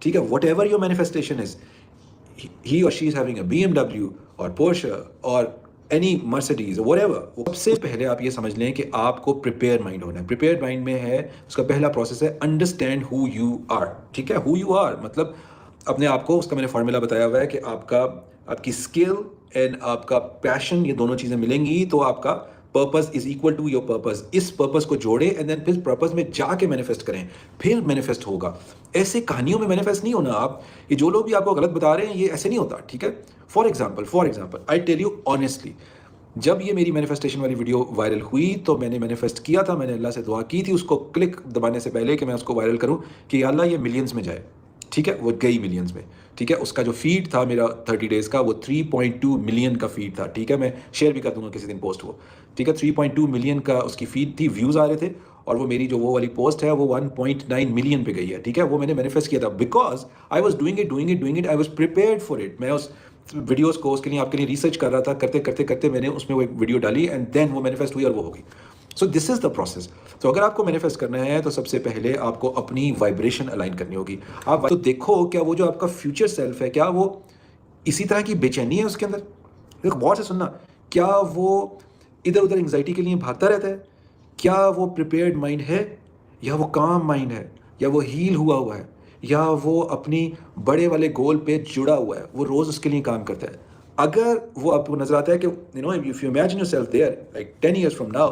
ठीक है, what ever your manifestation is, he or she is having a BMW or Porsche or any Mercedes or whatever, सबसे पहले आप ये समझ लें कि आपको प्रिपेयर माइंड होना है। प्रिपेयर माइंड में है, उसका पहला प्रोसेस है अंडरस्टैंड हु यू आर। ठीक है, हु यू आर मतलब अपने आप को, उसका मैंने फॉर्मूला बताया हुआ है कि आपकी स्किल एंड आपका पैशन, ये दोनों चीज़ें मिलेंगी तो आपका purpose is equal to your purpose. इस पर्पस को जोड़े एंड देन फिर पर्पस में जाके मैनिफेस्ट करें, फिर मैनिफेस्ट होगा। ऐसे कहानियों में मैनिफेस्ट नहीं होना। आप ये जो लोग भी आपको गलत बता रहे हैं, ये ऐसे नहीं होता। ठीक है, for example I tell you honestly, जब ये मेरी मैनिफेस्टेशन वाली वीडियो वायरल हुई तो मैंने मैनिफेस्ट किया था, मैंने अल्लाह से दुआ की थी उसको क्लिक दबाने से पहले कि मैं उसको वायरल करूं कि या अल्लाह ये मिलियंस में जाए। ठीक है, वो गई मिलियंस में। ठीक है, उसका जो फीड था मेरा 30 डेज़ का, वो 3.2 मिलियन का फीड था। ठीक है, मैं शेयर भी कर दूंगा किसी दिन पोस्ट वो। ठीक है, 3.2 मिलियन का उसकी फीड थी, व्यूज़ आ रहे थे, और वो मेरी जो वो वाली पोस्ट है वो 1.9 मिलियन पे गई है। ठीक है, वो मैंने मैनिफेस्ट किया था because I was doing it, I was prepared for it. मैं उस वीडियोस को उसके लिए आपके लिए रिसर्च कर रहा था, करते करते मैंने उसमें वो एक वीडियो डाली एंड देन वो मैनिफेस्ट हुई और वो होगी। So this is the process. तो अगर आपको मैनिफेस्ट करना है तो सबसे पहले आपको अपनी वाइब्रेशन अलाइन करनी होगी। आप तो देखो क्या वो जो आपका फ्यूचर सेल्फ है, क्या वो इसी तरह की बेचैनी है उसके अंदर? देखो बहुत से सुनना, क्या वो इधर उधर एंग्जाइटी के लिए भागता रहता है? क्या वो प्रिपेयर्ड माइंड है, या वो काम माइंड है, या वो हील हुआ है, या वो अपनी बड़े वाले गोल पे जुड़ा हुआ है, वो रोज उसके लिए काम करता है? अगर वो आपको नजर आता है कि if you imagine yourself there like 10 years from now,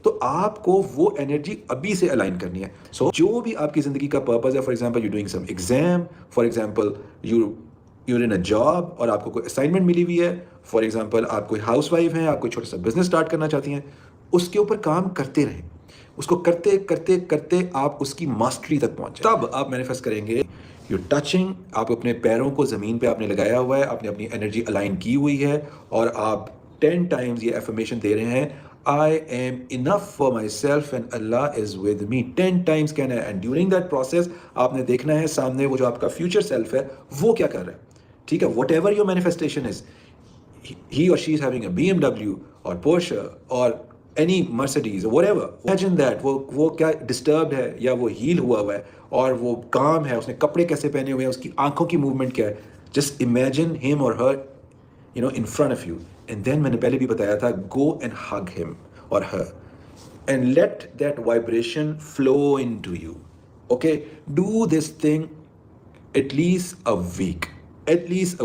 तो आपको वो एनर्जी अभी से अलाइन करनी है। सो जो भी आपकी जिंदगी का पर्पस है, for example you doing some exam, for example you're in a job और आपको कोई असाइनमेंट मिली हुई है, फॉर एग्जांपल आप कोई हाउस वाइफ हैं, आप कोई छोटा सा बिजनेस स्टार्ट करना चाहती हैं, उसके ऊपर काम करते रहें। उसको करते करते करते आप उसकी मास्टरी तक पहुंचे, तब आप मैनिफेस्ट करेंगे। यू टचिंग, आप अपने पैरों को ज़मीन पे आपने लगाया हुआ है, आपने अपनी एनर्जी अलाइन की हुई है, और आप 10 टाइम्स ये एफर्मेशन दे रहे हैं, I am enough for myself and Allah is with me। 10 times कहना है, एंड ड्यूरिंग दैट प्रोसेस आपने देखना है सामने वो जो आपका फ्यूचर सेल्फ है वो क्या कर रहा है। ठीक है, what ever your manifestation is, he or she is having a BMW or Porsche or any Mercedes or whatever, imagine that वो क्या डिस्टर्ब्ड है या वो हील हुआ है और वो काम है, उसने कपड़े कैसे पहने हुए हैं, उसकी आंखों की मूवमेंट क्या है। जस्ट इमेजिन हिम और हर in front of you, and then मैंने पहले भी बताया था, go and hug him or her and let that vibration flow into you। Okay, do this thing at least a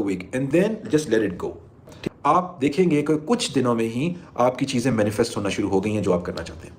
week and then just let it go। आप देखेंगे कि कुछ दिनों में ही आपकी चीजें मैनिफेस्ट होना शुरू हो गई हैं जो आप करना चाहते हैं।